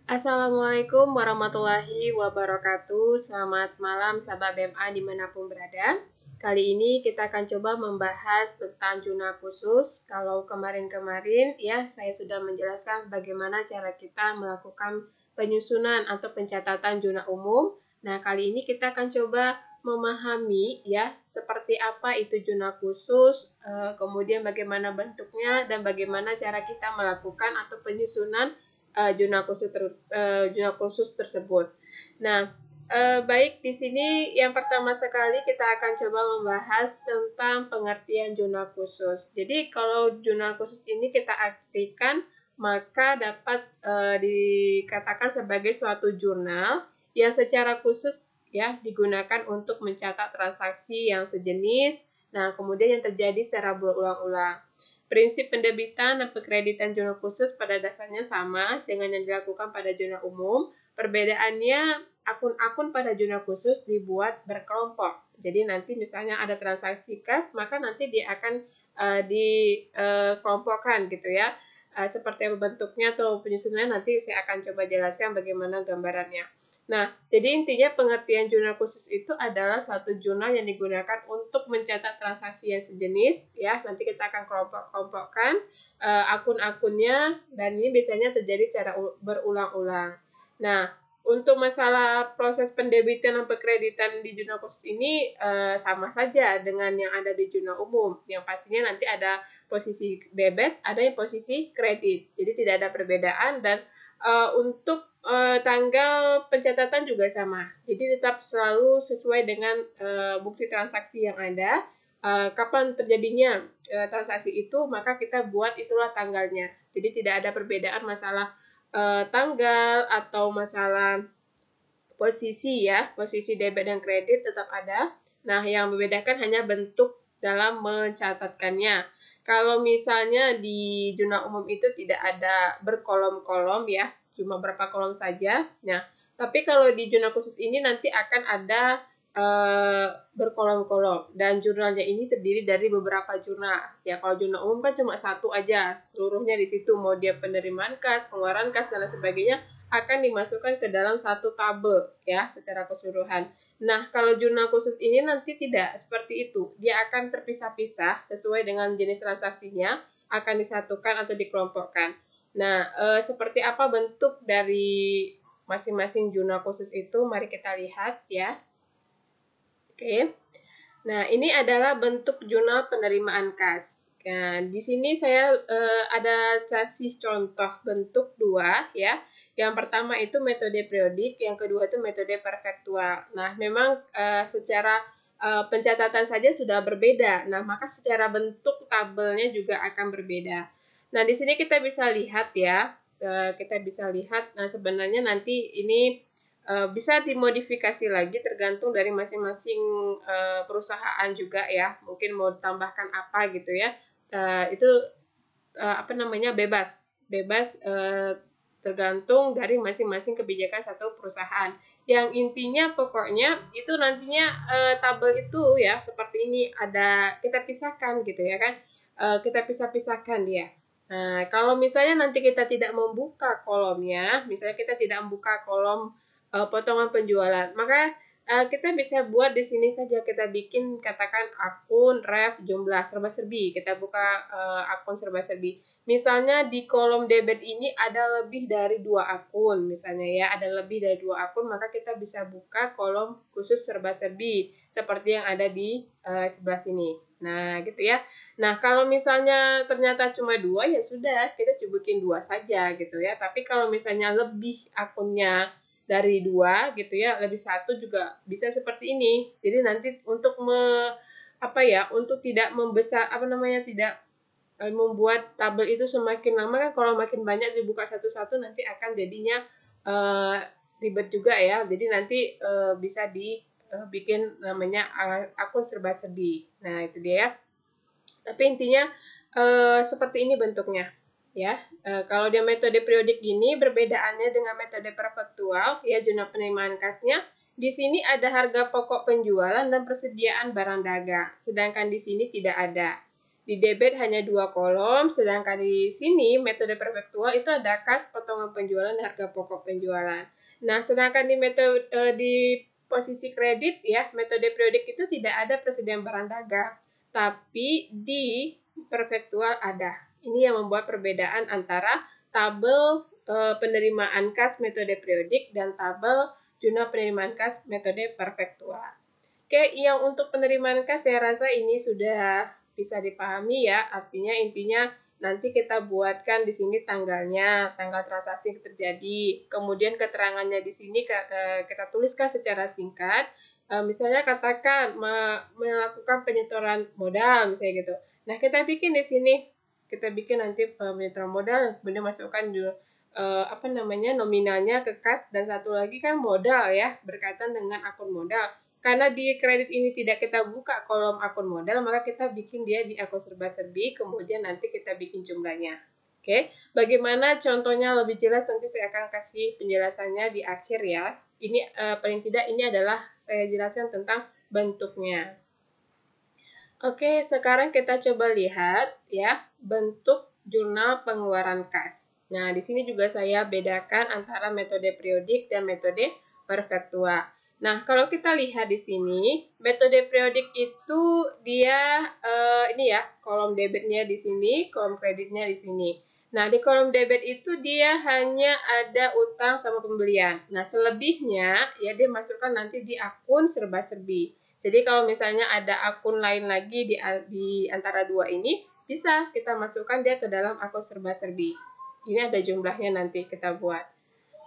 Assalamualaikum warahmatullahi wabarakatuh. Selamat malam sahabat BMA dimanapun berada. Kali ini kita akan coba membahas tentang jurnal khusus. Kalau kemarin-kemarin ya saya sudah menjelaskan bagaimana cara kita melakukan penyusunan atau pencatatan jurnal umum. Nah, kali ini kita akan coba memahami ya seperti apa itu jurnal khusus, kemudian bagaimana bentuknya dan bagaimana cara kita melakukan atau penyusunan jurnal khusus tersebut. Nah, baik di sini yang pertama sekali kita akan coba membahas tentang pengertian jurnal khusus. Jadi kalau jurnal khusus ini kita artikan maka dapat dikatakan sebagai suatu jurnal yang secara khusus ya digunakan untuk mencatat transaksi yang sejenis. Nah, kemudian yang terjadi secara berulang-ulang. Prinsip penerbitan dan penkreditan jurnal khusus pada dasarnya sama dengan yang dilakukan pada jurnal umum. Perbedaannya, akun-akun pada jurnal khusus dibuat berkelompok. Jadi nanti misalnya ada transaksi kas, maka nanti dia akan dikelompokkan gitu ya. Seperti apa bentuknya atau penyusunannya nanti saya akan coba jelaskan bagaimana gambarannya. Nah, jadi intinya pengertian jurnal khusus itu adalah suatu jurnal yang digunakan untuk mencatat transaksi yang sejenis, ya. Nanti kita akan kelompok-kelompokkan akun-akunnya, dan ini biasanya terjadi secara berulang-ulang. Nah, untuk masalah proses pendebitan dan penkreditan di jurnal khusus ini sama saja dengan yang ada di jurnal umum. Yang pastinya nanti ada posisi debit, ada yang posisi kredit. Jadi tidak ada perbedaan dan untuk tanggal pencatatan juga sama. Jadi tetap selalu sesuai dengan bukti transaksi yang ada. Kapan terjadinya transaksi itu, maka kita buat itulah tanggalnya. Jadi tidak ada perbedaan masalah tanggal atau masalah posisi ya, posisi debit dan kredit tetap ada. Nah, yang membedakan hanya bentuk dalam mencatatkannya. Kalau misalnya di jurnal umum itu tidak ada berkolom-kolom ya, cuma berapa kolom saja. Nah, tapi kalau di jurnal khusus ini nanti akan ada berkolom-kolom dan jurnalnya ini terdiri dari beberapa jurnal. Ya, kalau jurnal umum kan cuma satu aja, seluruhnya di situ, mau dia penerimaan kas, pengeluaran kas dan lain sebagainya akan dimasukkan ke dalam satu tabel ya secara keseluruhan. Nah, kalau jurnal khusus ini nanti tidak seperti itu. Dia akan terpisah-pisah sesuai dengan jenis transaksinya, akan disatukan atau dikelompokkan. Nah, seperti apa bentuk dari masing-masing jurnal khusus itu? Mari kita lihat ya. Oke. Nah, ini adalah bentuk jurnal penerimaan kas. Nah, di sini saya ada kasih contoh bentuk dua ya. Yang pertama itu metode periodik, yang kedua itu metode perfektual. Nah, memang secara pencatatan saja sudah berbeda. Nah, maka secara bentuk tabelnya juga akan berbeda. Nah, di sini kita bisa lihat ya. Kita bisa lihat, nah sebenarnya nanti ini bisa dimodifikasi lagi tergantung dari masing-masing perusahaan juga ya. Mungkin mau tambahkan apa gitu ya. Itu apa namanya bebas tergantung dari masing-masing kebijakan satu perusahaan. Yang intinya pokoknya itu nantinya tabel itu ya seperti ini ada kita pisahkan gitu ya kan. Kita pisah-pisahkan dia. Nah, kalau misalnya nanti kita tidak membuka kolomnya, misalnya kita tidak membuka kolom potongan penjualan, maka kita bisa buat di sini saja, kita bikin katakan akun, ref, jumlah, serba-serbi. Kita buka akun serba-serbi. Misalnya di kolom debit ini ada lebih dari 2 akun, misalnya ya, ada lebih dari 2 akun, maka kita bisa buka kolom khusus serba-serbi seperti yang ada di sebelah sini. Nah, gitu ya. Nah, kalau misalnya ternyata cuma 2, ya sudah, kita bikin 2 saja gitu ya. Tapi kalau misalnya lebih akunnya dari 2 gitu ya, lebih 1 juga bisa seperti ini. Jadi nanti untuk untuk tidak membesar tidak membuat tabel itu semakin lama kan, kalau makin banyak dibuka satu-satu nanti akan jadinya ribet juga ya. Jadi nanti bisa dibikin namanya akun serba-serbi. Nah, itu dia ya. Tapi intinya seperti ini bentuknya. Ya, kalau dia metode periodik gini, perbedaannya dengan metode perfektual, ya jurnal penerimaan kasnya, di sini ada harga pokok penjualan dan persediaan barang dagang, sedangkan di sini tidak ada. Di debit hanya 2 kolom, sedangkan di sini metode perfektual itu ada kas, potongan penjualan, dan harga pokok penjualan. Nah, sedangkan di posisi kredit ya, metode periodik itu tidak ada persediaan barang dagang, tapi di perfektual ada. Ini yang membuat perbedaan antara tabel penerimaan kas metode periodik dan tabel jurnal penerimaan kas metode perfektual. Oke, yang untuk penerimaan kas saya rasa ini sudah bisa dipahami ya, artinya intinya nanti kita buatkan di sini tanggalnya, tanggal transaksi yang terjadi, kemudian keterangannya di sini kita tuliskan secara singkat, misalnya katakan melakukan penyetoran modal misalnya gitu. Nah, kita bikin di sini, kita bikin nanti penyetoran modal, kemudian masukkan dulu nominalnya ke kas, dan satu lagi kan modal ya, berkaitan dengan akun modal. Karena di kredit ini tidak kita buka kolom akun modal, maka kita bikin dia di akun serba-serbi, kemudian nanti kita bikin jumlahnya. Oke, bagaimana contohnya lebih jelas nanti saya akan kasih penjelasannya di akhir ya. Ini paling tidak ini adalah saya jelaskan tentang bentuknya. Oke, sekarang kita coba lihat ya bentuk jurnal pengeluaran kas. Nah, di sini juga saya bedakan antara metode periodik dan metode perfektua. Nah, kalau kita lihat di sini, metode periodik itu dia ini ya, kolom debitnya di sini, kolom kreditnya di sini. Nah, di kolom debit itu dia hanya ada utang sama pembelian. Nah, selebihnya ya dia masukkan nanti di akun serba-serbi. Jadi kalau misalnya ada akun lain lagi di antara dua ini, bisa kita masukkan dia ke dalam akun serba-serbi. Ini ada jumlahnya nanti kita buat.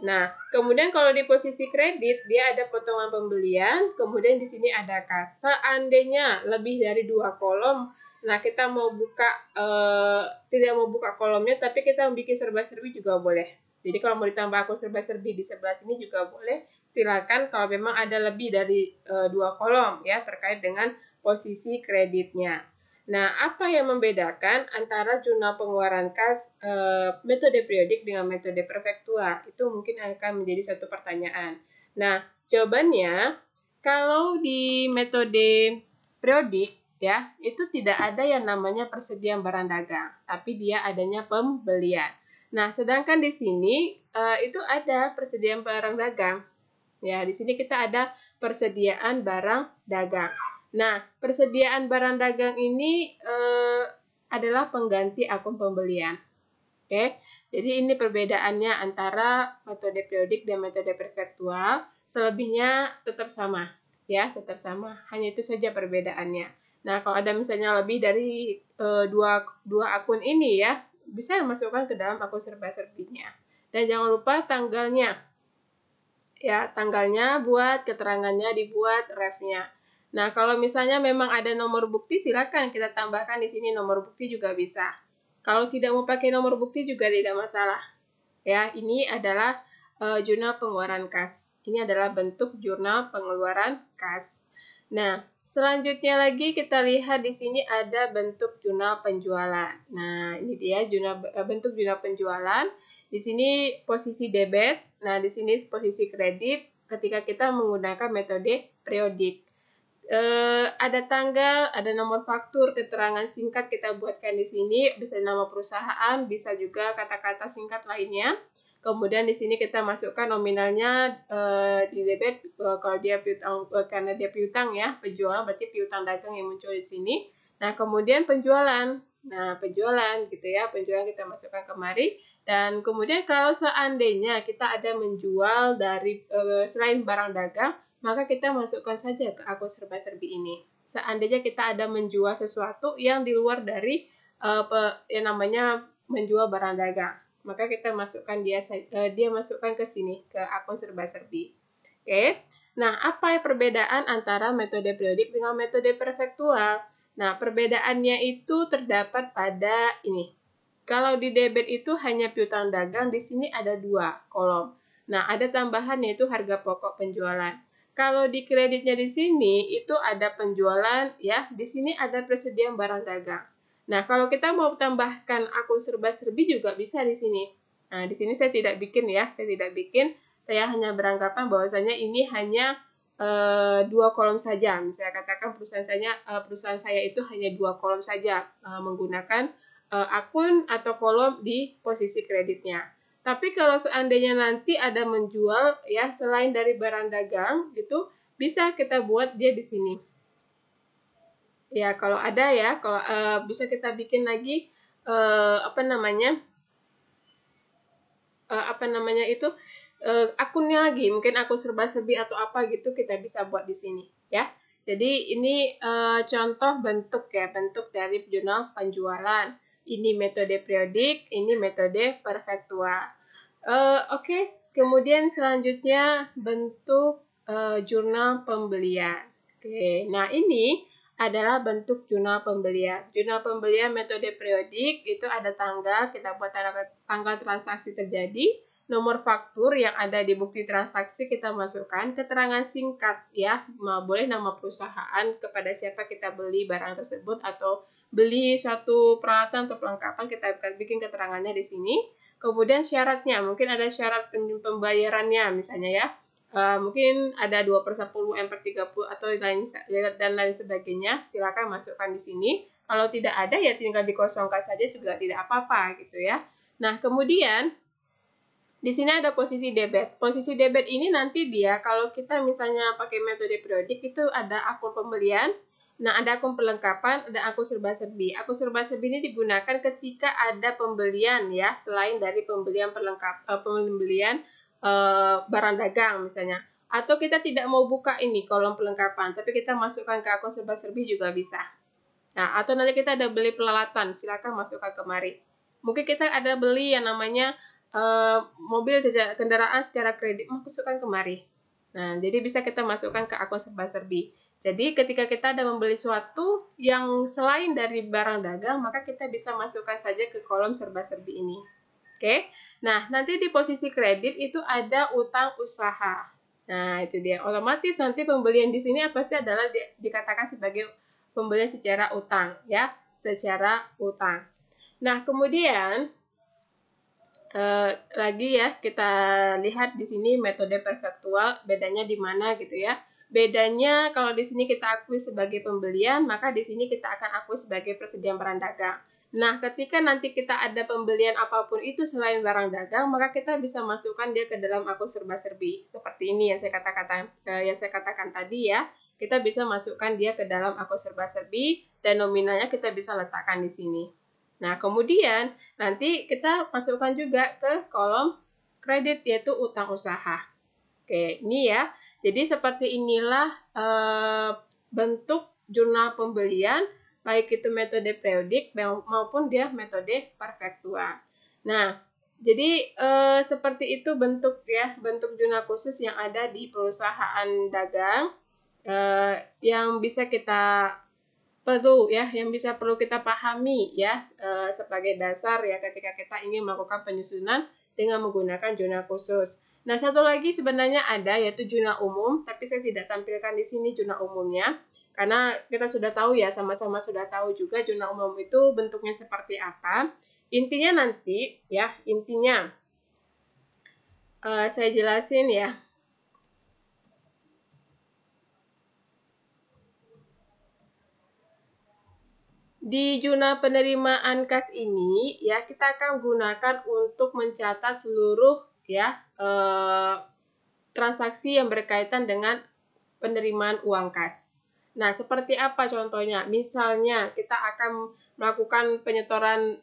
Nah, kemudian kalau di posisi kredit, dia ada potongan pembelian, kemudian di sini ada kas. Seandainya lebih dari 2 kolom, nah kita mau buka, tidak mau buka kolomnya, tapi kita membuat serba-serbi juga boleh. Jadi kalau mau ditambah akun serba-serbi di sebelah sini juga boleh. Silakan kalau memang ada lebih dari 2 kolom ya terkait dengan posisi kreditnya. Nah, apa yang membedakan antara jurnal pengeluaran kas metode periodik dengan metode perfektua? Itu mungkin akan menjadi suatu pertanyaan. Nah, jawabannya kalau di metode periodik ya, itu tidak ada yang namanya persediaan barang dagang, tapi dia adanya pembelian. Nah, sedangkan di sini itu ada persediaan barang dagang. Ya, di sini kita ada persediaan barang dagang. Nah, persediaan barang dagang ini adalah pengganti akun pembelian. Oke, jadi ini perbedaannya antara metode periodik dan metode perfektual. Selebihnya tetap sama, ya, tetap sama. Hanya itu saja perbedaannya. Nah, kalau ada misalnya lebih dari dua akun ini ya, bisa dimasukkan ke dalam akun serba-serbinya. Dan jangan lupa tanggalnya. Ya, tanggalnya buat, keterangannya dibuat, refnya. Nah, kalau misalnya memang ada nomor bukti, silakan kita tambahkan di sini nomor bukti juga bisa. Kalau tidak mau pakai nomor bukti juga tidak masalah. Ya, ini adalah jurnal pengeluaran kas. Ini adalah bentuk jurnal pengeluaran kas. Nah, selanjutnya lagi kita lihat di sini ada bentuk jurnal penjualan. Nah, ini dia bentuk jurnal penjualan. Di sini posisi debit. Nah, di sini posisi kredit ketika kita menggunakan metode periodik. Ada tanggal, ada nomor faktur, keterangan singkat kita buatkan di sini, bisa nama perusahaan, bisa juga kata-kata singkat lainnya. Kemudian di sini kita masukkan nominalnya di debit kalau dia piutang, karena dia piutang ya, penjualan berarti piutang dagang yang muncul di sini. Nah, kemudian penjualan. Nah, penjualan gitu ya, penjualan kita masukkan kemari. Dan kemudian kalau seandainya kita ada menjual dari selain barang dagang, maka kita masukkan saja ke akun serba-serbi ini. Seandainya kita ada menjual sesuatu yang di luar dari yang namanya menjual barang dagang, maka kita masukkan dia masukkan ke sini ke akun serba-serbi. Oke. Nah, apa perbedaan antara metode periodik dengan metode perfektual? Nah, perbedaannya itu terdapat pada ini. Kalau di debit itu hanya piutang dagang, di sini ada 2 kolom. Nah, ada tambahan yaitu harga pokok penjualan. Kalau di kreditnya di sini itu ada penjualan ya, di sini ada persediaan barang dagang. Nah, kalau kita mau tambahkan akun serba-serbi juga bisa di sini. Nah, di sini saya tidak bikin ya, saya tidak bikin. Saya hanya beranggapan bahwasanya ini hanya 2 kolom saja. Misalnya katakan perusahaan saya itu hanya 2 kolom saja menggunakan akun atau kolom di posisi kreditnya. Tapi kalau seandainya nanti ada menjual ya selain dari barang dagang gitu, bisa kita buat dia di sini. Ya, kalau ada ya, kalau bisa kita bikin lagi akunnya lagi, mungkin akun serba-serbi atau apa gitu kita bisa buat di sini ya. Jadi ini contoh bentuk ya, bentuk dari jurnal penjualan. Ini metode periodik, ini metode perfektua. Oke, kemudian selanjutnya bentuk jurnal pembelian. Oke, nah ini adalah bentuk jurnal pembelian. Jurnal pembelian metode periodik itu ada tanggal, kita buat tanggal transaksi terjadi, nomor faktur yang ada di bukti transaksi kita masukkan, keterangan singkat ya, boleh nama perusahaan, kepada siapa kita beli barang tersebut atau beli suatu peralatan atau perlengkapan, kita bikin keterangannya di sini. Kemudian syaratnya, mungkin ada syarat pembayarannya misalnya ya. Mungkin ada 2/10, M/30 atau dan lain sebagainya, silakan masukkan di sini. Kalau tidak ada ya tinggal dikosongkan saja juga tidak apa-apa gitu ya. Nah, kemudian di sini ada posisi debit. Posisi debit ini nanti dia kalau kita misalnya pakai metode periodik itu ada akun pembelian, nah ada akun perlengkapan, ada akun serba-serbi. Akun serba-serbi ini digunakan ketika ada pembelian ya, selain dari pembelian barang dagang misalnya. Atau kita tidak mau buka ini kolom perlengkapan, tapi kita masukkan ke akun serba-serbi juga bisa. Nah, atau nanti kita ada beli peralatan, silakan masukkan kemari. Mungkin kita ada beli yang namanya mobil kendaraan secara kredit, masukkan kemari. Nah, jadi bisa kita masukkan ke akun serba-serbi. Jadi ketika kita ada membeli suatu yang selain dari barang dagang, maka kita bisa masukkan saja ke kolom serba-serbi ini. Oke. Nah, nanti di posisi kredit itu ada utang usaha. Nah, itu dia. Otomatis nanti pembelian di sini apa sih adalah dikatakan sebagai pembelian secara utang, ya, secara utang. Nah, kemudian lagi ya kita lihat di sini metode perfektual, bedanya di mana gitu ya. Bedanya kalau di sini kita akui sebagai pembelian, maka di sini kita akan akui sebagai persediaan barang dagang. Nah, ketika nanti kita ada pembelian apapun itu selain barang dagang, maka kita bisa masukkan dia ke dalam akun serba-serbi. Seperti ini yang saya katakan tadi ya. Kita bisa masukkan dia ke dalam akun serba-serbi dan nominalnya kita bisa letakkan di sini. Nah, kemudian nanti kita masukkan juga ke kolom kredit yaitu utang usaha. Oke, ini ya. Jadi seperti inilah bentuk jurnal pembelian, baik itu metode periodik maupun dia metode perfektua. Nah, jadi seperti itu bentuk jurnal khusus yang ada di perusahaan dagang yang bisa kita perlu kita pahami ya sebagai dasar ya ketika kita ingin melakukan penyusunan dengan menggunakan jurnal khusus. Nah, satu lagi sebenarnya ada yaitu jurnal umum, tapi saya tidak tampilkan di sini jurnal umumnya karena kita sudah tahu ya, sama-sama sudah tahu juga jurnal umum itu bentuknya seperti apa. Intinya nanti ya, saya jelasin ya. Di jurnal penerimaan kas ini ya kita akan gunakan untuk mencatat seluruh ya transaksi yang berkaitan dengan penerimaan uang kas. Nah, seperti apa contohnya? Misalnya kita akan melakukan penyetoran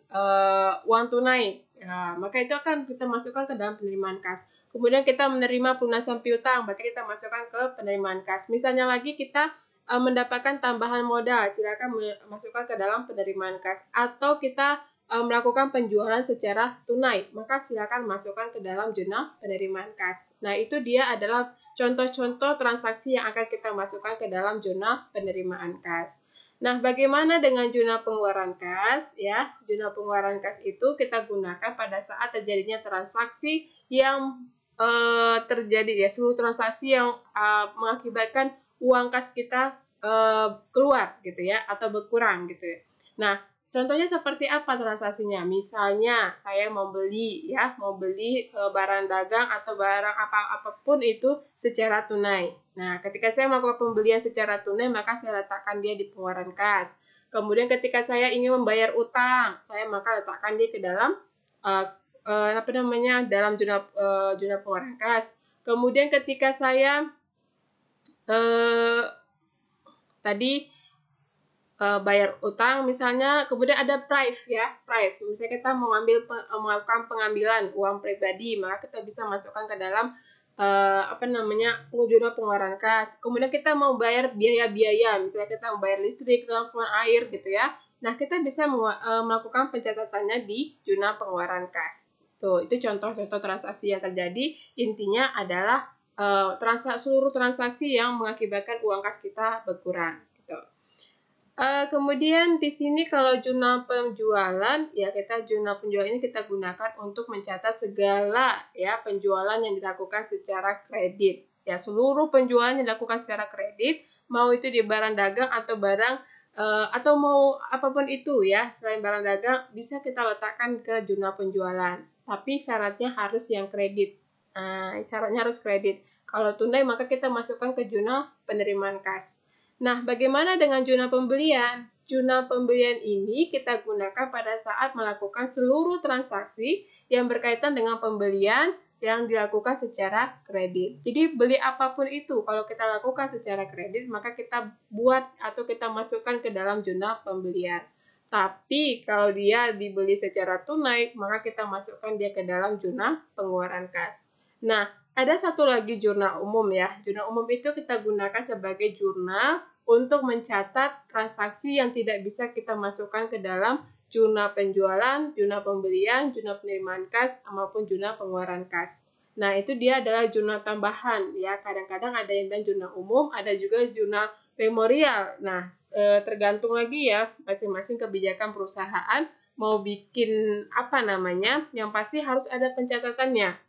uang tunai, ya, maka itu akan kita masukkan ke dalam penerimaan kas. Kemudian kita menerima pelunasan piutang, maka kita masukkan ke penerimaan kas. Misalnya lagi kita mendapatkan tambahan modal, silakan masukkan ke dalam penerimaan kas. Atau kita melakukan penjualan secara tunai, maka silakan masukkan ke dalam jurnal penerimaan kas. Nah, itu dia adalah contoh-contoh transaksi yang akan kita masukkan ke dalam jurnal penerimaan kas. Nah, bagaimana dengan jurnal pengeluaran kas? Ya, jurnal pengeluaran kas itu kita gunakan pada saat terjadinya transaksi yang terjadi ya, seluruh transaksi yang mengakibatkan uang kas kita keluar gitu ya, atau berkurang gitu ya. Nah, contohnya seperti apa transaksinya? Misalnya saya mau beli barang dagang atau barang apapun itu secara tunai. Nah, ketika saya melakukan pembelian secara tunai, maka saya letakkan dia di pengeluaran kas. Kemudian ketika saya ingin membayar utang, saya maka letakkan dia ke dalam dalam jurnal pengeluaran kas. Kemudian ketika saya bayar utang misalnya, kemudian ada prive. Misalnya kita mau melakukan pengambilan uang pribadi, maka kita bisa masukkan ke dalam jurnal pengeluaran kas. Kemudian kita mau bayar biaya-biaya, misalnya kita mau bayar listrik, telepon, air gitu ya. Nah, kita bisa melakukan pencatatannya di jurnal pengeluaran kas. Tuh, itu contoh-contoh transaksi yang terjadi. Intinya adalah seluruh transaksi yang mengakibatkan uang kas kita berkurang. Kemudian di sini kalau jurnal penjualan, ya jurnal penjualan ini kita gunakan untuk mencatat segala penjualan yang dilakukan secara kredit. Ya, seluruh penjualan yang dilakukan secara kredit, mau itu di barang dagang atau atau mau apapun itu ya, selain barang dagang bisa kita letakkan ke jurnal penjualan. Tapi syaratnya harus yang kredit. Syaratnya harus kredit. Kalau tunai maka kita masukkan ke jurnal penerimaan kas. Nah, bagaimana dengan jurnal pembelian? Jurnal pembelian ini kita gunakan pada saat melakukan seluruh transaksi yang berkaitan dengan pembelian yang dilakukan secara kredit. Jadi, beli apapun itu, kalau kita lakukan secara kredit, maka kita buat atau kita masukkan ke dalam jurnal pembelian. Tapi, kalau dia dibeli secara tunai, maka kita masukkan dia ke dalam jurnal pengeluaran kas. Nah, ada satu lagi jurnal umum ya. Jurnal umum itu kita gunakan sebagai jurnal untuk mencatat transaksi yang tidak bisa kita masukkan ke dalam jurnal penjualan, jurnal pembelian, jurnal penerimaan kas, maupun jurnal pengeluaran kas. Nah, itu dia adalah jurnal tambahan ya. Kadang-kadang ada yang bilang jurnal umum, ada juga jurnal memorial. Nah, tergantung lagi ya masing-masing kebijakan perusahaan mau bikin yang pasti harus ada pencatatannya.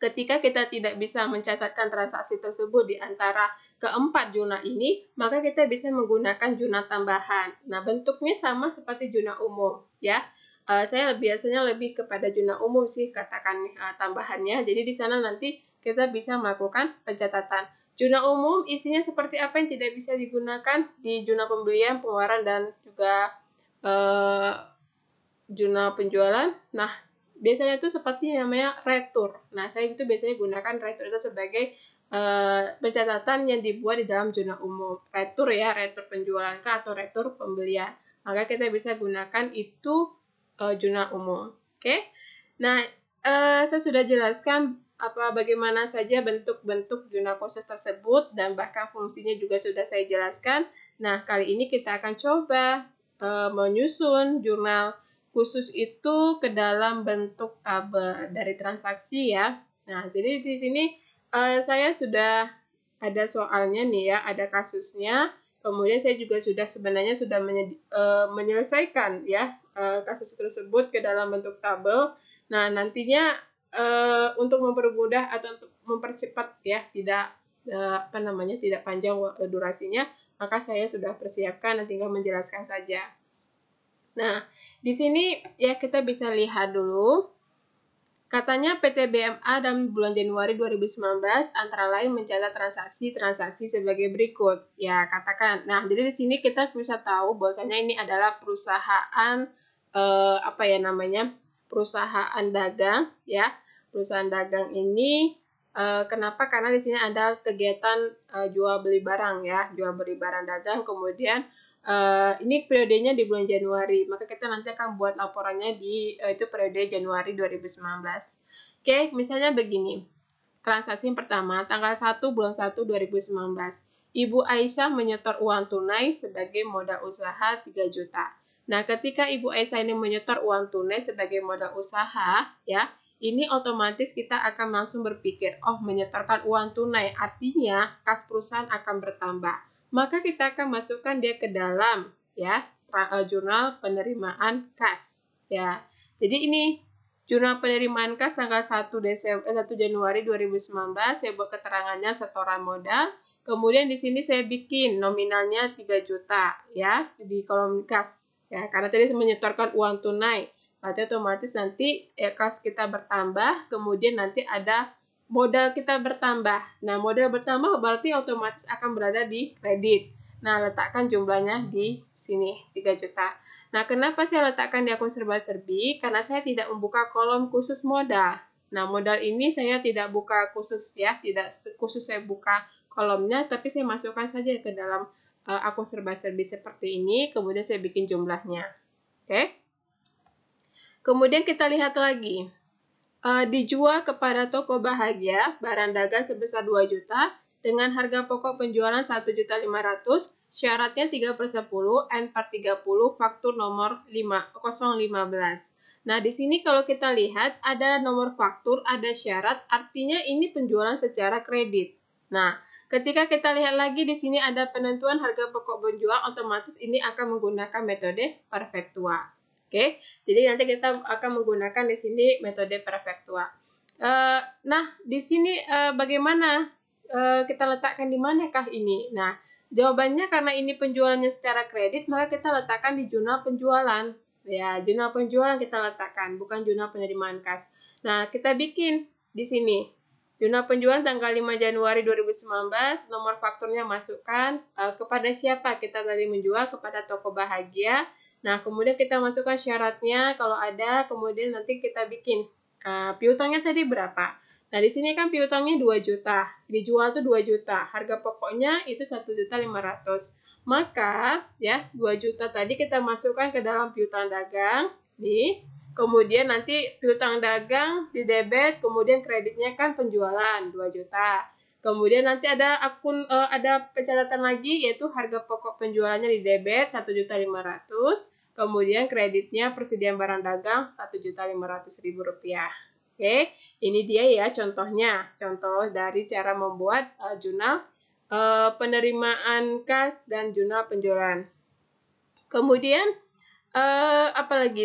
Ketika kita tidak bisa mencatatkan transaksi tersebut di antara keempat jurnal ini, maka kita bisa menggunakan jurnal tambahan. Nah, bentuknya sama seperti jurnal umum, ya. Saya biasanya lebih kepada jurnal umum sih, katakan tambahannya. Jadi di sana nanti kita bisa melakukan pencatatan. Jurnal umum isinya seperti apa yang tidak bisa digunakan di jurnal pembelian, pengeluaran, dan juga jurnal penjualan. Nah, biasanya itu seperti namanya retur. Nah, saya itu biasanya gunakan retur itu sebagai pencatatan yang dibuat di dalam jurnal umum. Retur ya, retur penjualan atau retur pembelian. Maka kita bisa gunakan itu jurnal umum. Oke? Nah, saya sudah jelaskan bagaimana saja bentuk-bentuk jurnal khusus tersebut dan bahkan fungsinya juga sudah saya jelaskan. Nah, kali ini kita akan coba menyusun jurnal khusus itu ke dalam bentuk tabel dari transaksi ya. Nah, jadi di sini saya sudah ada soalnya nih ya, ada kasusnya. Kemudian saya juga sudah menyelesaikan ya kasus tersebut ke dalam bentuk tabel. Nah, nantinya untuk mempermudah atau untuk mempercepat ya, tidak tidak panjang durasinya, maka saya sudah persiapkan dan tinggal menjelaskan saja. Nah, di sini ya kita bisa lihat dulu. Katanya PT BMA dalam bulan Januari 2019 antara lain mencatat transaksi sebagai berikut. Ya, katakan. Nah, jadi di sini kita bisa tahu bahwasanya ini adalah perusahaan perusahaan dagang ya. Perusahaan dagang ini kenapa? Karena di sini ada kegiatan jual beli barang ya, jual beli barang dagang. Kemudian ini periodenya di bulan Januari, maka kita nanti akan buat laporannya di itu periode Januari 2019. Oke, misalnya begini. Transaksi yang pertama, tanggal 1 bulan 1 2019. Ibu Aisyah menyetor uang tunai sebagai modal usaha 3 juta. Nah, ketika Ibu Aisyah ini menyetor uang tunai sebagai modal usaha, ya, ini otomatis kita akan langsung berpikir, oh, menyetorkan uang tunai, artinya kas perusahaan akan bertambah. Maka kita akan masukkan dia ke dalam ya jurnal penerimaan kas ya. Jadi ini jurnal penerimaan kas tanggal 1 Januari 2019 saya buat keterangannya setoran modal. Kemudian di sini saya bikin nominalnya 3 juta ya di kolom kas Ya, karena tadi menyetorkan uang tunai. Berarti otomatis nanti kas kita bertambah, kemudian nanti ada modal kita bertambah. Nah, modal bertambah berarti otomatis akan berada di kredit. Nah, letakkan jumlahnya di sini, 3 juta. Nah, kenapa saya letakkan di akun serba-serbi? Karena saya tidak membuka kolom khusus modal. Nah, modal ini saya tidak buka khusus ya, tidak khusus saya buka kolomnya, tapi saya masukkan saja ke dalam akun serba-serbi seperti ini, kemudian saya bikin jumlahnya. Oke? Kemudian kita lihat lagi. Dijual kepada toko Bahagia, barang dagang sebesar 2 juta, dengan harga pokok penjualan 1.500.000, syaratnya 3/10, N/30, faktur nomor 015. Nah, di sini kalau kita lihat, ada nomor faktur, ada syarat, artinya ini penjualan secara kredit. Nah, ketika kita lihat lagi di sini ada penentuan harga pokok penjual, otomatis ini akan menggunakan metode perfektua. Oke, jadi nanti kita akan menggunakan di sini metode perfektua. Nah, di sini bagaimana kita letakkan di manakah ini? Nah, jawabannya karena ini penjualannya secara kredit, maka kita letakkan di jurnal penjualan. Ya, jurnal penjualan kita letakkan, bukan jurnal penerimaan kas. Nah, kita bikin di sini. Jurnal penjualan tanggal 5 Januari 2019, nomor fakturnya masukkan, kepada siapa kita tadi menjual, kepada toko Bahagia. Nah, kemudian kita masukkan syaratnya kalau ada, kemudian nanti kita bikin piutangnya tadi berapa. Nah, di sini kan piutangnya 2 juta, dijual tuh 2 juta, harga pokoknya itu 1.500.000. Maka, ya, 2 juta tadi kita masukkan ke dalam piutang dagang, kemudian nanti piutang dagang di debit, kemudian kreditnya kan penjualan 2 juta. Kemudian nanti ada ada pencatatan lagi, yaitu harga pokok penjualannya di debit 1.500.000, kemudian kreditnya persediaan barang dagang 1.500.000 rupiah. Oke, ini dia ya contohnya, contoh dari cara membuat jurnal penerimaan kas dan jurnal penjualan. Kemudian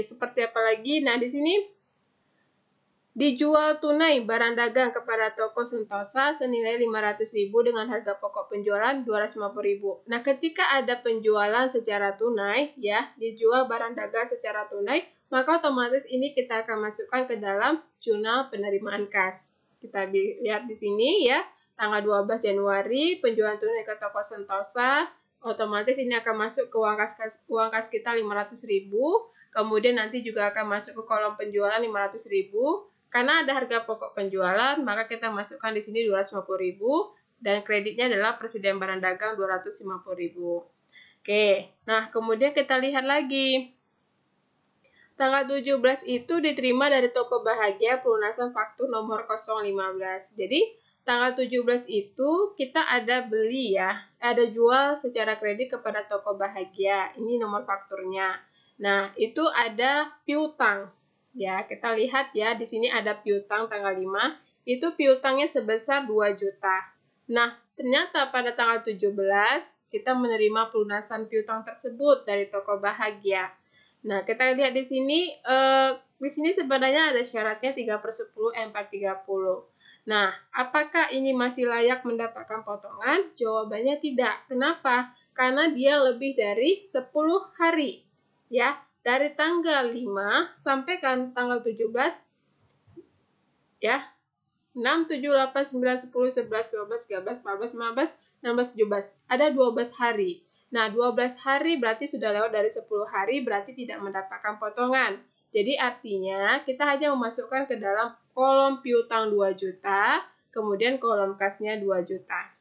seperti apa lagi? Nah, di sini dijual tunai barang dagang kepada toko Sentosa senilai 500.000 dengan harga pokok penjualan 250.000. Nah, ketika ada penjualan secara tunai, ya, dijual barang dagang secara tunai, maka otomatis ini kita akan masukkan ke dalam jurnal penerimaan kas. Kita lihat di sini ya, tanggal 12 Januari penjualan tunai ke toko Sentosa, otomatis ini akan masuk ke uang kas kita 500.000, kemudian nanti juga akan masuk ke kolom penjualan 500.000. Karena ada harga pokok penjualan, maka kita masukkan di sini 250.000 dan kreditnya adalah persediaan barang dagang 250.000. Oke, nah kemudian kita lihat lagi. Tanggal 17 itu diterima dari toko Bahagia pelunasan faktur nomor 015. Jadi, tanggal 17 itu kita ada beli ya, ada jual secara kredit kepada toko Bahagia. Ini nomor fakturnya. Nah, itu ada piutang. Ya, kita lihat ya, di sini ada piutang tanggal 5, itu piutangnya sebesar 2 juta. Nah, ternyata pada tanggal 17, kita menerima pelunasan piutang tersebut dari toko Bahagia. Nah, kita lihat di sini sebenarnya ada syaratnya 3/10 N/30. Nah, apakah ini masih layak mendapatkan potongan? Jawabannya tidak. Kenapa? Karena dia lebih dari 10 hari. Ya, dari tanggal 5 sampai kan tanggal 17 ya. 6, 7, 8, 9, 10, 11, 12, 13, 14, 15, 16, 17. Ada 12 hari. Nah, 12 hari berarti sudah lewat dari 10 hari, berarti tidak mendapatkan potongan. Jadi artinya kita hanya memasukkan ke dalam kolom piutang 2 juta, kemudian kolom kasnya 2 juta.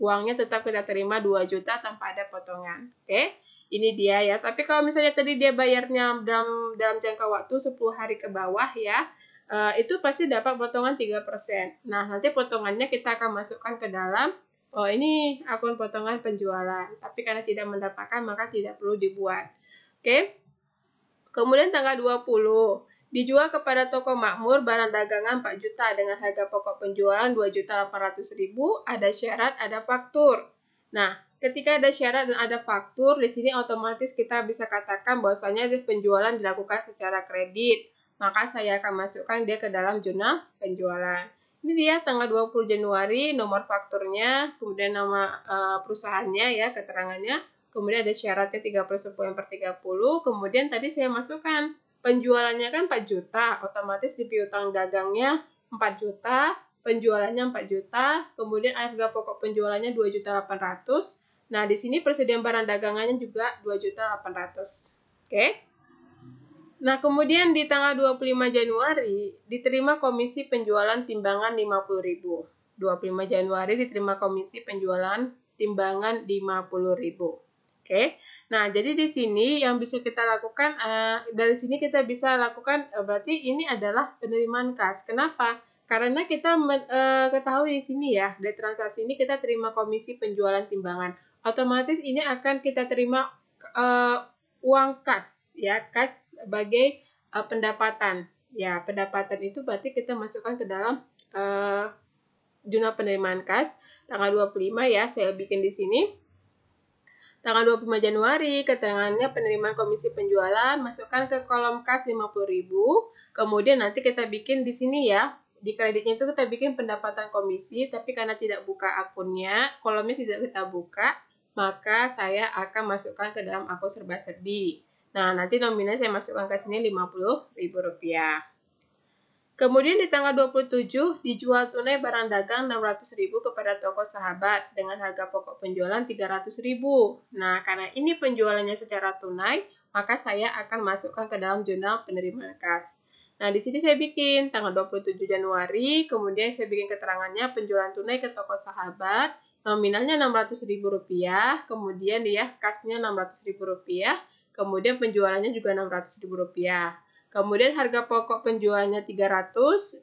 Uangnya tetap kita terima 2 juta tanpa ada potongan. Oke? Ini dia ya. Tapi kalau misalnya tadi dia bayarnya dalam jangka waktu 10 hari ke bawah ya, itu pasti dapat potongan 3%. Nah, nanti potongannya kita akan masukkan ke dalam, ini akun potongan penjualan. Tapi karena tidak mendapatkan, maka tidak perlu dibuat. Oke? Kemudian tanggal 20, dijual kepada toko Makmur barang dagangan 4 juta dengan harga pokok penjualan 2.800.000, ada syarat, ada faktur. Nah, ketika ada syarat dan ada faktur, di sini otomatis kita bisa katakan bahwasanya penjualan dilakukan secara kredit. Maka saya akan masukkan dia ke dalam jurnal penjualan. Ini dia tanggal 20 Januari, nomor fakturnya, kemudian nama perusahaannya ya, keterangannya, kemudian ada syaratnya 3/10/30, kemudian tadi saya masukkan penjualannya kan 4 juta, otomatis di piutang dagangnya 4 juta, penjualannya 4 juta, kemudian harga pokok penjualannya 2.800.000. Nah, di sini persediaan barang dagangannya juga 2.800.000. Oke. Nah, kemudian di tanggal 25 Januari diterima komisi penjualan timbangan 50.000. 25 Januari diterima komisi penjualan timbangan 50.000. Oke. Nah, jadi di sini yang bisa kita lakukan dari sini kita bisa lakukan berarti ini adalah penerimaan kas. Kenapa? Karena kita ketahui di sini ya, dari transaksi ini kita terima komisi penjualan timbangan. Otomatis ini akan kita terima uang kas ya, kas sebagai pendapatan. Ya, pendapatan itu berarti kita masukkan ke dalam jurnal penerimaan kas tanggal 25 ya, saya bikin di sini. Tanggal 25 Januari, keterangannya penerimaan komisi penjualan, masukkan ke kolom kas 50.000. Kemudian nanti kita bikin di sini ya, di kreditnya itu kita bikin pendapatan komisi, tapi karena tidak buka akunnya, kolomnya tidak kita buka, maka saya akan masukkan ke dalam akun serba-serbi. Nah, nanti nominalnya saya masukkan ke sini Rp50.000. Kemudian di tanggal 27 dijual tunai barang dagang 600.000 kepada toko sahabat dengan harga pokok penjualan 300.000. Nah, karena ini penjualannya secara tunai, maka saya akan masukkan ke dalam jurnal penerimaan kas. Nah, di sini saya bikin tanggal 27 Januari, kemudian saya bikin keterangannya penjualan tunai ke toko sahabat, nominalnya Rp600.000, kemudian dia kasnya Rp600.000, kemudian penjualannya juga Rp600.000. Kemudian harga pokok penjualnya 300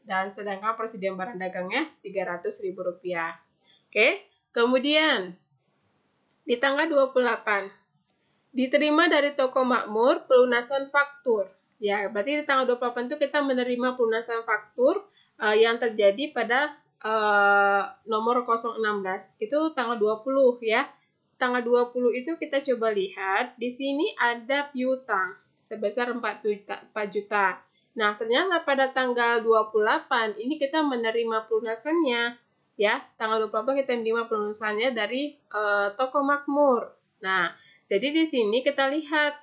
dan sedangkan persediaan barang dagangnya Rp300.000. Oke, kemudian di tanggal 28 diterima dari toko makmur pelunasan faktur. Ya, berarti di tanggal 28 itu kita menerima pelunasan faktur yang terjadi pada nomor 016. Itu tanggal 20 ya. Tanggal 20 itu kita coba lihat, di sini ada piutang sebesar 4 juta. Nah, ternyata pada tanggal 28 ini kita menerima pelunasannya ya. Tanggal 28 kita menerima pelunasannya dari toko makmur. Nah, jadi di sini kita lihat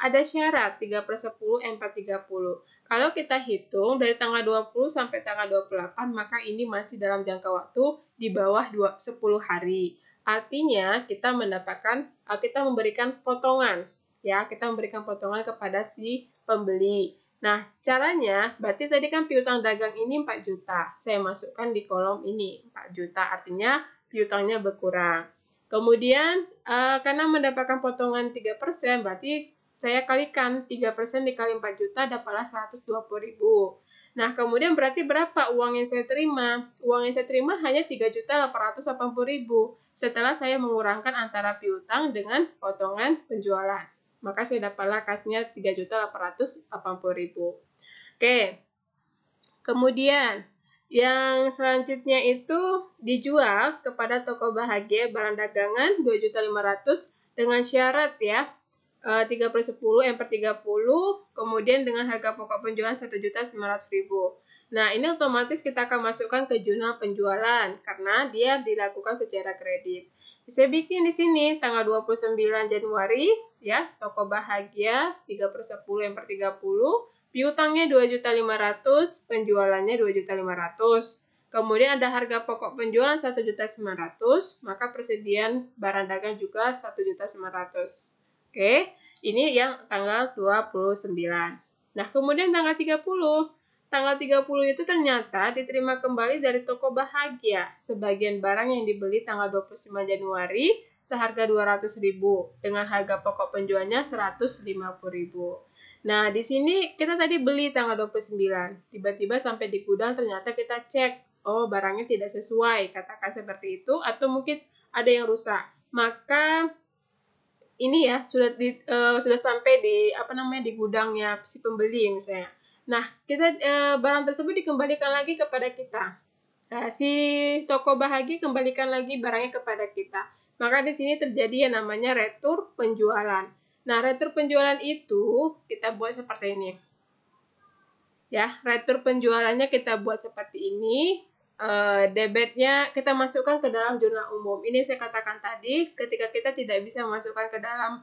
ada syarat 3/10/430. Kalau kita hitung dari tanggal 20 sampai tanggal 28, maka ini masih dalam jangka waktu di bawah 10 hari. Artinya kita memberikan potongan ya, kita memberikan potongan kepada si pembeli. Nah, caranya berarti tadi kan piutang dagang ini 4 juta. Saya masukkan di kolom ini 4 juta, artinya piutangnya berkurang. Kemudian karena mendapatkan potongan 3%, berarti saya kalikan 3% dikali 4 juta dapatlah 120.000. Nah, kemudian berarti berapa uang yang saya terima? Uang yang saya terima hanya 3.880.000 setelah saya mengurangkan antara piutang dengan potongan penjualan. Maka saya dapatlah kasnya 3.880.000. Oke. Kemudian yang selanjutnya itu dijual kepada toko bahagia barang dagangan 2.500.000 dengan syarat ya 3/10/30, kemudian dengan harga pokok penjualan 1.900.000. Nah, ini otomatis kita akan masukkan ke jurnal penjualan karena dia dilakukan secara kredit. Saya bikin di sini tanggal 29 Januari ya, toko bahagia 3/10/30, piutangnya 2.500.000, penjualannya 2.500.000. Kemudian ada harga pokok penjualan 1.900.000, maka persediaan barang dagang juga 1.900.000. Oke, ini yang tanggal 29. Nah, kemudian tanggal 30. Tanggal 30 itu ternyata diterima kembali dari toko bahagia sebagian barang yang dibeli tanggal 29 Januari seharga 200.000 dengan harga pokok penjualnya 150.000. Nah, di sini kita tadi beli tanggal 29. Tiba-tiba sampai di gudang ternyata kita cek, oh barangnya tidak sesuai, katakan seperti itu, atau mungkin ada yang rusak. Maka ini ya sudah sampai di di gudangnya si pembeli misalnya. Nah, kita barang tersebut dikembalikan lagi kepada kita. Nah, si toko bahagia kembalikan lagi barangnya kepada kita. Maka di sini terjadi yang namanya retur penjualan. Nah, retur penjualan itu kita buat seperti ini. Ya, retur penjualannya kita buat seperti ini. debitnya kita masukkan ke dalam jurnal umum. Ini saya katakan tadi, ketika kita tidak bisa masukkan ke dalam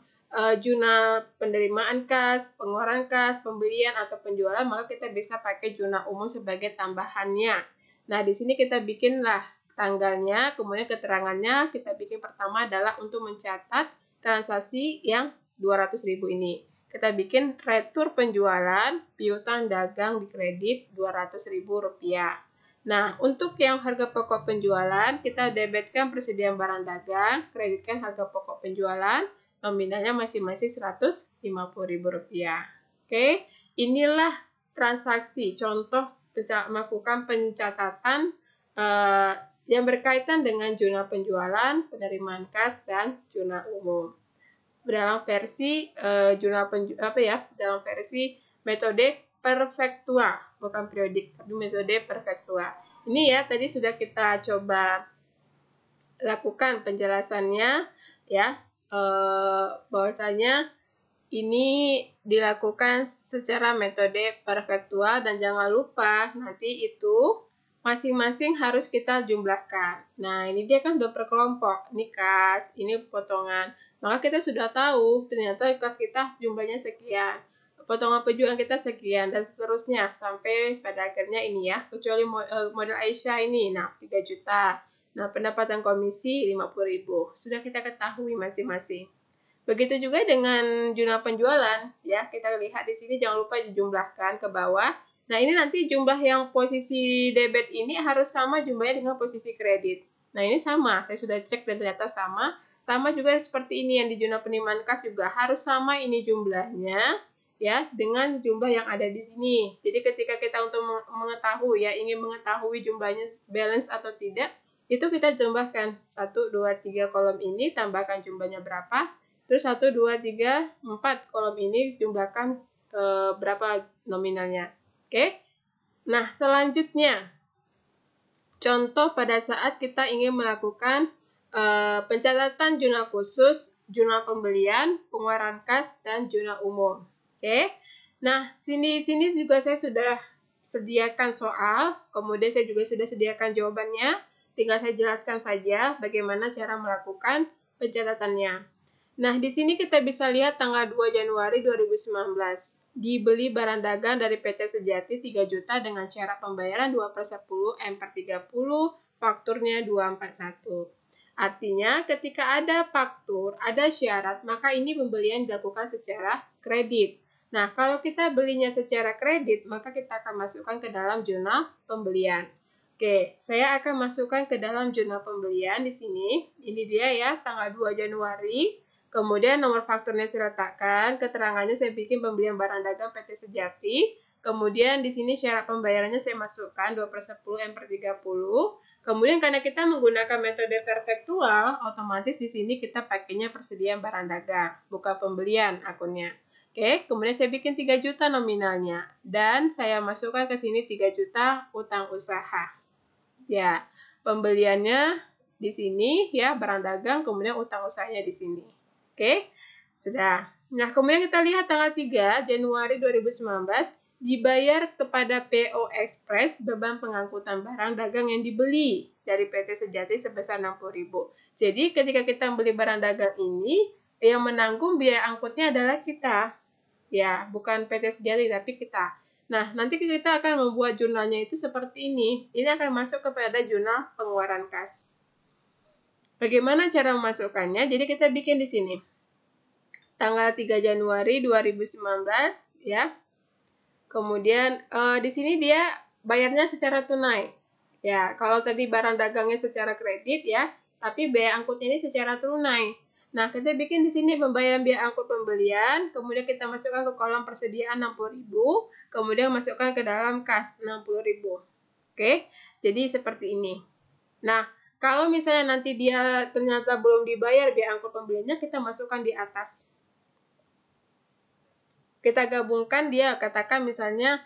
jurnal penerimaan kas, pengeluaran kas, pembelian atau penjualan, maka kita bisa pakai jurnal umum sebagai tambahannya. Nah, di sini kita bikinlah tanggalnya, kemudian keterangannya kita bikin pertama adalah untuk mencatat transaksi yang 200.000 ini. Kita bikin retur penjualan, piutang dagang di kredit Rp200.000. Nah, untuk yang harga pokok penjualan, kita debitkan persediaan barang dagang, kreditkan harga pokok penjualan, nominalnya masing-masing Rp150.000. Oke, inilah transaksi, contoh melakukan pencatatan yang berkaitan dengan jurnal penjualan, penerimaan kas, dan jurnal umum. Dalam versi dalam versi metode perfektua, bukan periodik, tapi metode perfektua. Ini ya, tadi sudah kita coba lakukan penjelasannya, ya, bahwasanya ini dilakukan secara metode perfektua, dan jangan lupa nanti itu masing-masing harus kita jumlahkan. Nah, ini dia kan udah per kelompok. Ini kas, ini potongan. Maka kita sudah tahu ternyata kas kita jumlahnya sekian, potongan penjualan kita sekian, dan seterusnya sampai pada akhirnya ini ya, kecuali model Aisyah ini, nah 3 juta. Nah, pendapatan komisi 50.000. Sudah kita ketahui masing-masing. Begitu juga dengan jurnal penjualan, ya. Kita lihat di sini jangan lupa dijumlahkan ke bawah. Nah, ini nanti jumlah yang posisi debit ini harus sama jumlahnya dengan posisi kredit. Nah, ini sama. Saya sudah cek dan ternyata sama. Sama juga seperti ini yang di jurnal penerimaan kas juga harus sama ini jumlahnya, ya, dengan jumlah yang ada di sini. Jadi ketika kita untuk mengetahui, ya, ingin mengetahui jumlahnya balance atau tidak, itu kita tambahkan 1, 2, 3 kolom ini, tambahkan jumlahnya berapa. Terus 1, 2, 3, 4 kolom ini jumlahkan berapa nominalnya. Oke. Nah, selanjutnya contoh pada saat kita ingin melakukan pencatatan jurnal khusus, jurnal pembelian, pengeluaran kas, dan jurnal umum. Oke. Nah, sini juga saya sudah sediakan soal, kemudian saya juga sudah sediakan jawabannya. Tinggal saya jelaskan saja bagaimana cara melakukan pencatatannya. Nah, di sini kita bisa lihat tanggal 2 Januari 2019. Dibeli barang dagang dari PT Sejati 3 juta dengan syarat pembayaran 2/10 M/30, fakturnya 241. Artinya, ketika ada faktur, ada syarat, maka ini pembelian dilakukan secara kredit. Nah, kalau kita belinya secara kredit, maka kita akan masukkan ke dalam jurnal pembelian. Oke, saya akan masukkan ke dalam jurnal pembelian di sini. Ini dia ya, tanggal 2 Januari. Kemudian nomor fakturnya saya letakkan, keterangannya saya bikin pembelian barang dagang PT Sejati. Kemudian di sini syarat pembayarannya saya masukkan 2/10 M/30. Kemudian karena kita menggunakan metode perfektual, otomatis di sini kita pakainya persediaan barang dagang, bukan pembelian akunnya. Oke, kemudian saya bikin 3 juta nominalnya, dan saya masukkan ke sini 3 juta utang usaha. Ya, pembeliannya di sini ya, barang dagang, kemudian utang usahanya di sini. Oke, sudah. Nah, kemudian kita lihat tanggal 3 Januari 2019, dibayar kepada PO Express beban pengangkutan barang dagang yang dibeli dari PT Sejati sebesar 60.000. Jadi, ketika kita membeli barang dagang ini, yang menanggung biaya angkutnya adalah kita. Ya, bukan PT Sejati, tapi kita. Nah, nanti kita akan membuat jurnalnya itu seperti ini. Ini akan masuk kepada jurnal pengeluaran kas. Bagaimana cara memasukkannya? Jadi kita bikin di sini. Tanggal 3 Januari 2019, ya. Kemudian di sini dia bayarnya secara tunai. Ya, kalau tadi barang dagangnya secara kredit ya, tapi biaya angkutnya ini secara tunai. Nah, kita bikin di sini pembayaran biaya angkut pembelian, kemudian kita masukkan ke kolom persediaan 60.000, kemudian masukkan ke dalam kas 60.000. Oke, jadi seperti ini. Nah, kalau misalnya nanti dia ternyata belum dibayar biaya angkut pembeliannya, kita masukkan di atas. Kita gabungkan dia, katakan misalnya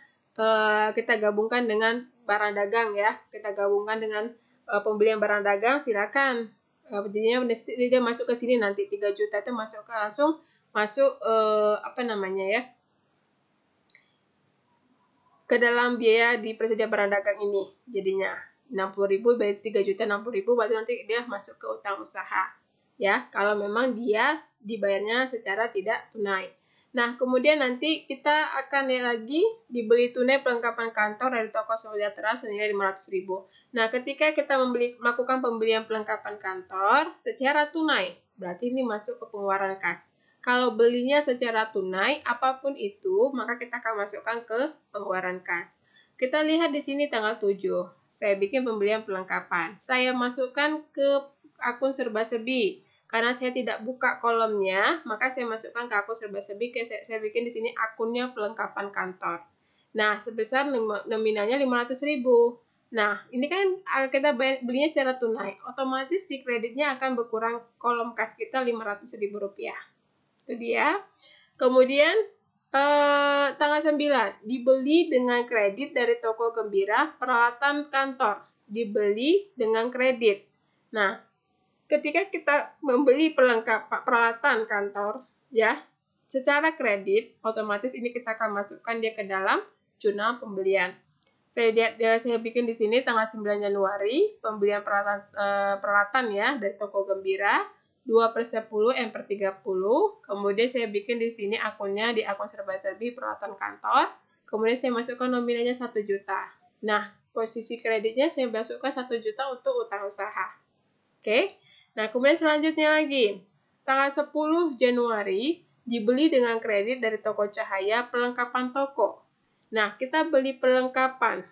kita gabungkan dengan barang dagang ya, kita gabungkan dengan pembelian barang dagang, silakan. Jadinya dia masuk ke sini nanti 3 juta itu masuk langsung masuk ke dalam biaya di persediaan barang dagang ini jadinya. 60.000 berarti 3.060.000 berarti nanti dia masuk ke utang usaha. Ya, kalau memang dia dibayarnya secara tidak tunai. Nah, kemudian nanti kita akan lihat lagi dibeli tunai perlengkapan kantor dari toko Sejahtera senilai 500.000. Nah, ketika kita melakukan pembelian perlengkapan kantor secara tunai, berarti ini masuk ke pengeluaran kas. Kalau belinya secara tunai, apapun itu, maka kita akan masukkan ke pengeluaran kas. Kita lihat di sini tanggal 7. Saya bikin pembelian perlengkapan. Saya masukkan ke akun serba-serbi. Karena saya tidak buka kolomnya, maka saya masukkan ke akun serba-serbi. Saya bikin di sini akunnya perlengkapan kantor. Nah, sebesar nominalnya 500.000. Nah, ini kan kita belinya secara tunai. Otomatis di kreditnya akan berkurang kolom kas kita Rp500.000. Itu dia. Kemudian, tanggal 9, dibeli dengan kredit dari toko Gembira, peralatan kantor. Dibeli dengan kredit. Nah, ketika kita membeli peralatan kantor, ya, secara kredit, otomatis ini kita akan masukkan dia ke dalam jurnal pembelian. Saya bikin di sini tanggal 9 Januari, pembelian peralatan ya dari toko Gembira, 2/10 M/30. Kemudian saya bikin di sini akunnya di akun serba-serbi peralatan kantor. Kemudian saya masukkan nominalnya 1 juta. Nah, posisi kreditnya saya masukkan 1 juta untuk utang usaha. Oke. Nah, kemudian selanjutnya lagi, tanggal 10 Januari, dibeli dengan kredit dari toko Cahaya perlengkapan toko. Nah, kita beli perlengkapan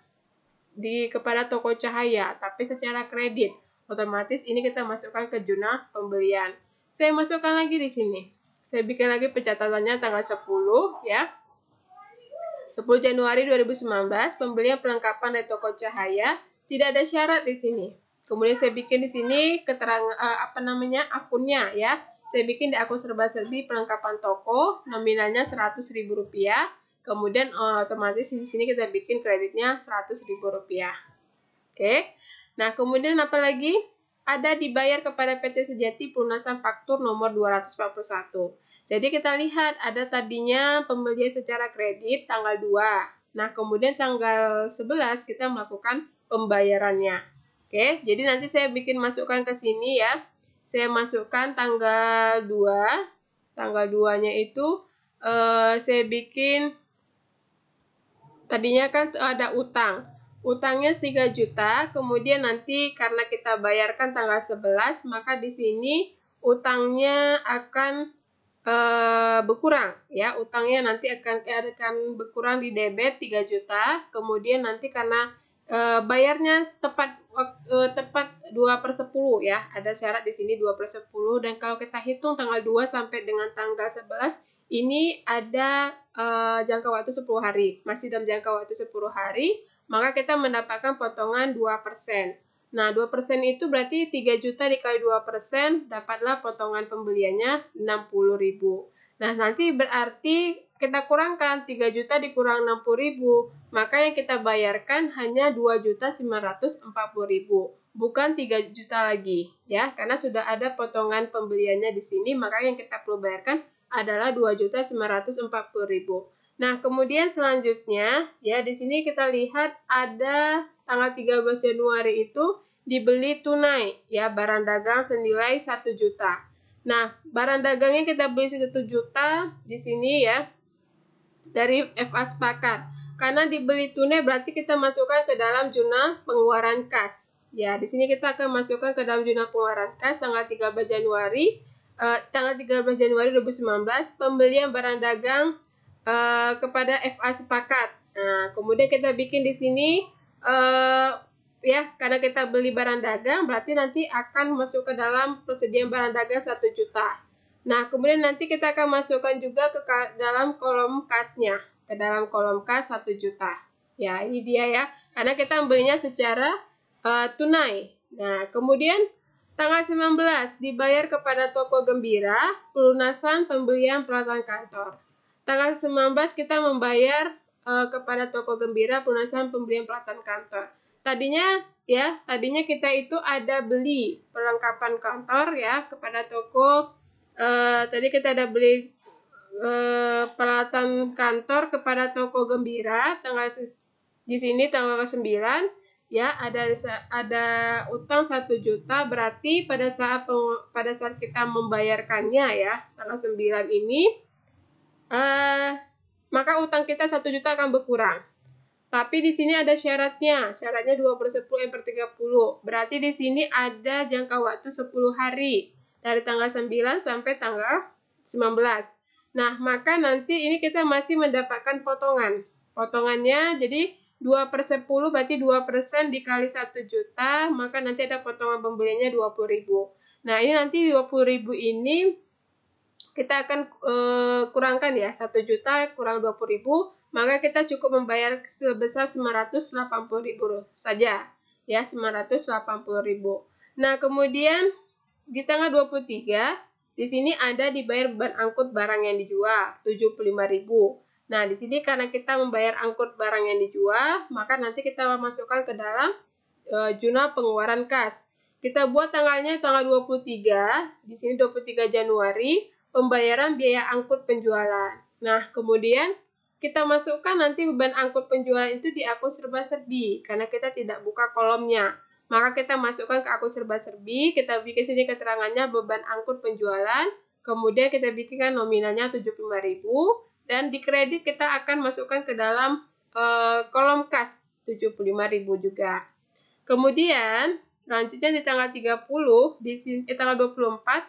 kepada toko Cahaya, tapi secara kredit. Otomatis ini kita masukkan ke jurnal pembelian. Saya masukkan lagi di sini. Saya bikin lagi pencatatannya tanggal 10, ya. 10 Januari 2019, pembelian perlengkapan dari toko Cahaya, tidak ada syarat di sini. Kemudian saya bikin di sini keterangan akunnya ya. Saya bikin di akun serba-serbi perlengkapan toko, nominalnya Rp100.000. Kemudian otomatis di sini kita bikin kreditnya Rp100.000. Oke. Nah, kemudian apa lagi? Ada dibayar kepada PT Sejati pelunasan faktur nomor 241. Jadi kita lihat ada tadinya pembelian secara kredit tanggal 2. Nah, kemudian tanggal 11 kita melakukan pembayarannya. Oke, jadi nanti saya bikin masukkan ke sini ya. Saya masukkan tanggal 2. Tanggal 2-nya itu saya bikin tadinya kan ada utang. Utangnya 3 juta, kemudian nanti karena kita bayarkan tanggal 11, maka di sini utangnya akan berkurang ya. Utangnya nanti akan berkurang di debit 3 juta, kemudian nanti karena bayarnya tepat 2/10 ya. Ada syarat di sini 2/10 dan kalau kita hitung tanggal 2 sampai dengan tanggal 11 ini ada jangka waktu 10 hari. Masih dalam jangka waktu 10 hari, maka kita mendapatkan potongan 2%. Nah, 2% itu berarti 3 juta dikali 2%, dapatlah potongan pembeliannya 60.000. Nah, nanti berarti kita kurangkan 3 juta dikurang 60.000, maka yang kita bayarkan hanya 2.940.000, bukan 3 juta lagi, ya, karena sudah ada potongan pembeliannya di sini, maka yang kita perlu bayarkan adalah 2.940.000. Nah, kemudian selanjutnya, ya, di sini kita lihat ada tanggal 13 Januari itu dibeli tunai, ya, barang dagang senilai 1 juta. Nah, barang dagangnya kita beli 1 juta di sini ya, dari FA Sepakat. Karena dibeli tunai berarti kita masukkan ke dalam jurnal pengeluaran kas. Ya, di sini kita akan masukkan ke dalam jurnal pengeluaran kas tanggal 13 Januari 2019 pembelian barang dagang kepada FA Sepakat. Nah, kemudian kita bikin di sini ya, karena kita beli barang dagang berarti nanti akan masuk ke dalam persediaan barang dagang 1 juta. Nah, kemudian nanti kita akan masukkan juga ke dalam kolom kasnya, ke dalam kolom kas 1 juta. Ya, ini dia ya, karena kita membelinya secara tunai. Nah, kemudian tanggal 19 dibayar kepada toko Gembira pelunasan pembelian peralatan kantor. Tanggal 19 kita membayar kepada toko Gembira pelunasan pembelian peralatan kantor. Tadinya kita itu ada beli perlengkapan kantor ya kepada toko. Tadi kita ada beli peralatan kantor kepada toko Gembira di sini tanggal 9. ya, ada utang 1 juta, berarti pada saat kita membayarkannya ya, tanggal 9 ini, maka utang kita 1 juta akan berkurang. Tapi di sini ada syaratnya 2/10 M/30. Berarti di sini ada jangka waktu 10 hari dari tanggal 9 sampai tanggal 19. Nah, maka nanti ini kita masih mendapatkan potongan. Potongannya jadi 2/10 berarti 2% dikali 1 juta, maka nanti ada potongan pembeliannya 20.000. Nah, ini nanti 20.000 ini kita akan kurangkan ya, 1 juta kurang 20.000, maka kita cukup membayar sebesar 980.000 saja ya, 980.000. Nah, kemudian di tanggal 23 di sini ada dibayar beban angkut barang yang dijual 75.000. Nah, di sini karena kita membayar angkut barang yang dijual, maka nanti kita masukkan ke dalam jurnal pengeluaran kas. Kita buat tanggalnya tanggal 23, di sini 23 Januari, pembayaran biaya angkut penjualan. Nah, kemudian kita masukkan nanti beban angkut penjualan itu di akun serba-serbi, karena kita tidak buka kolomnya. Maka kita masukkan ke akun serba-serbi, kita bikin sini keterangannya beban angkut penjualan, kemudian kita bikinkan nominalnya 75.000, dan di kredit kita akan masukkan ke dalam kolom kas 75.000 juga. Kemudian selanjutnya di tanggal 30, tanggal 24,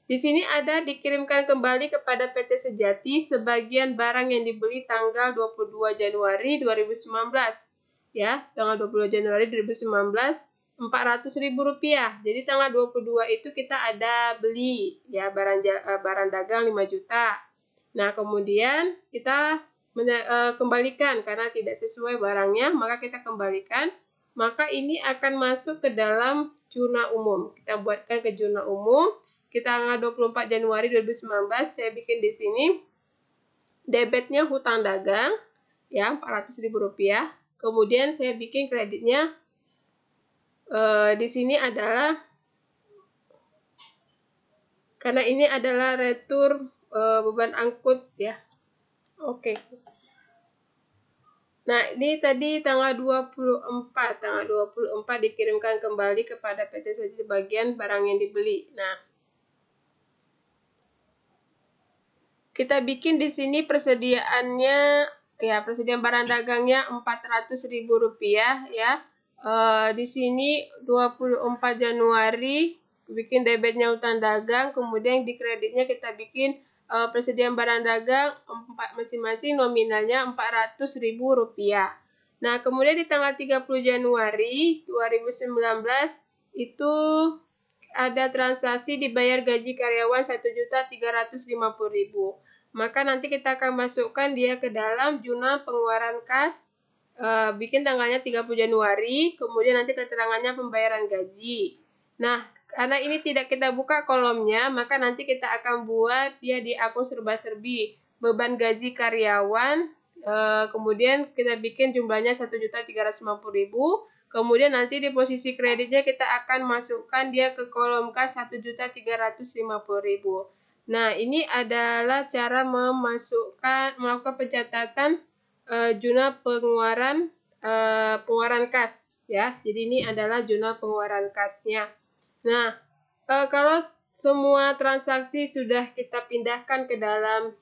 di sini ada dikirimkan kembali kepada PT Sejati sebagian barang yang dibeli tanggal 22 Januari 2019. Ya, tanggal 22 Januari 2019, Rp400.000. Jadi tanggal 22 itu kita ada beli ya barang dagang 5 juta. Nah, kemudian kita kembalikan karena tidak sesuai barangnya, maka kita kembalikan. Maka ini akan masuk ke dalam jurnal umum. Kita buatkan ke jurnal umum. Kita tanggal 24 Januari 2019, saya bikin di sini debitnya hutang dagang ya, Rp400.000. Kemudian saya bikin kreditnya di sini adalah, karena ini adalah retur beban angkut ya. Oke. Nah, ini tadi tanggal 24 dikirimkan kembali kepada PT Sejati bagian barang yang dibeli. Nah, kita bikin di sini persediaannya ya, persediaan barang dagangnya Rp400.000 ya. Di sini 24 Januari bikin debitnya utang dagang, kemudian di kreditnya kita bikin persediaan barang dagang masing-masing nominalnya Rp400.000. Nah, kemudian di tanggal 30 Januari 2019 itu ada transaksi dibayar gaji karyawan Rp1.350.000. Maka nanti kita akan masukkan dia ke dalam jurnal pengeluaran kas, bikin tanggalnya 30 Januari, kemudian nanti keterangannya pembayaran gaji. Nah, karena ini tidak kita buka kolomnya, maka nanti kita akan buat dia di akun serba-serbi beban gaji karyawan, kemudian kita bikin jumlahnya Rp1.350.000. Kemudian nanti di posisi kreditnya kita akan masukkan dia ke kolom kas Rp1.350.000. Nah, ini adalah cara melakukan pencatatan jurnal pengeluaran kas ya. Jadi ini adalah jurnal pengeluaran kasnya. Nah, kalau semua transaksi sudah kita pindahkan ke dalam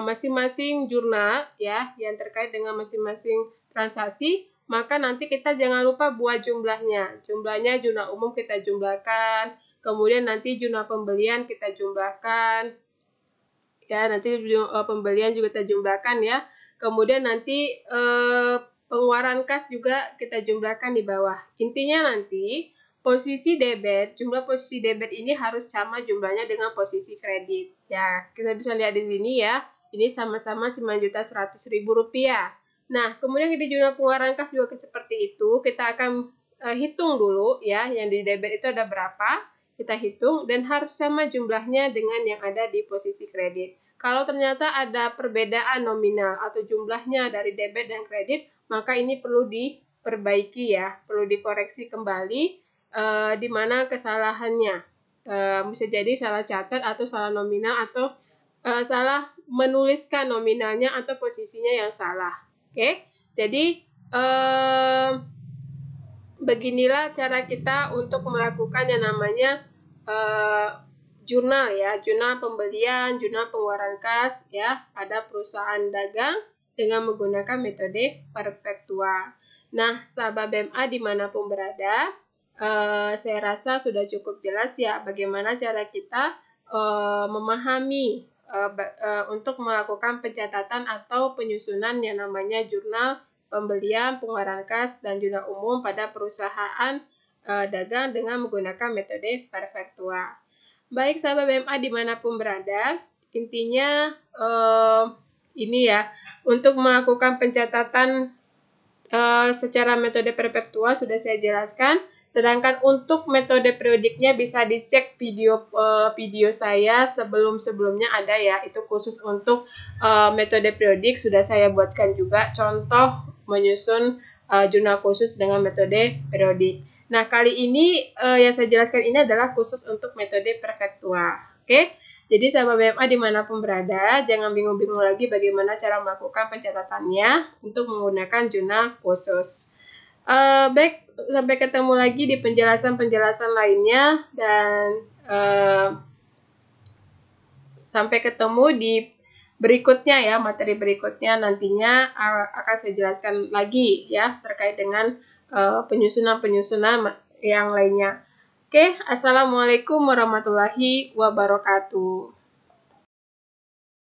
masing-masing jurnal ya, yang terkait dengan masing-masing transaksi, maka nanti kita jangan lupa buat jumlahnya. Jumlahnya jurnal umum kita jumlahkan, kemudian nanti jurnal pembelian kita jumlahkan. Ya, nanti pembelian juga kita jumlahkan ya. Kemudian nanti pengeluaran kas juga kita jumlahkan di bawah. Intinya nanti posisi debit, jumlah posisi debit ini harus sama jumlahnya dengan posisi kredit. Ya, kita bisa lihat di sini ya. Ini sama-sama Rp9.100.000. Nah, kemudian di jurnal pengeluaran kas juga seperti itu. Kita akan hitung dulu ya, yang di debit itu ada berapa. Kita hitung dan harus sama jumlahnya dengan yang ada di posisi kredit. Kalau ternyata ada perbedaan nominal atau jumlahnya dari debit dan kredit, maka ini perlu diperbaiki ya, perlu dikoreksi kembali di mana kesalahannya. Bisa jadi salah catat atau salah nominal atau salah menuliskan nominalnya atau posisinya yang salah. Oke, jadi beginilah cara kita untuk melakukan yang namanya jurnal ya, jurnal pembelian, jurnal pengeluaran kas ya pada perusahaan dagang dengan menggunakan metode Perfectua. Nah, sahabat BMA dimanapun berada, saya rasa sudah cukup jelas ya bagaimana cara kita memahami untuk melakukan pencatatan atau penyusunan yang namanya jurnal pembelian, pengeluaran kas, dan jurnal umum pada perusahaan dagang dengan menggunakan metode Perfectua. Baik sahabat BMA dimanapun berada, intinya ini ya, untuk melakukan pencatatan secara metode Perfectua sudah saya jelaskan. Sedangkan untuk metode periodiknya bisa dicek video saya sebelumnya ada ya, itu khusus untuk metode periodik sudah saya buatkan juga contoh menyusun jurnal khusus dengan metode periodik. Nah, kali ini yang saya jelaskan ini adalah khusus untuk metode Perfectua. Oke? Jadi sahabat BMA dimanapun berada, jangan bingung-bingung lagi bagaimana cara melakukan pencatatannya untuk menggunakan jurnal khusus. Baik, sampai ketemu lagi di penjelasan-penjelasan lainnya dan sampai ketemu di berikutnya ya, materi berikutnya nantinya akan saya jelaskan lagi ya terkait dengan penyusunan-penyusunan yang lainnya. Oke, assalamualaikum warahmatullahi wabarakatuh.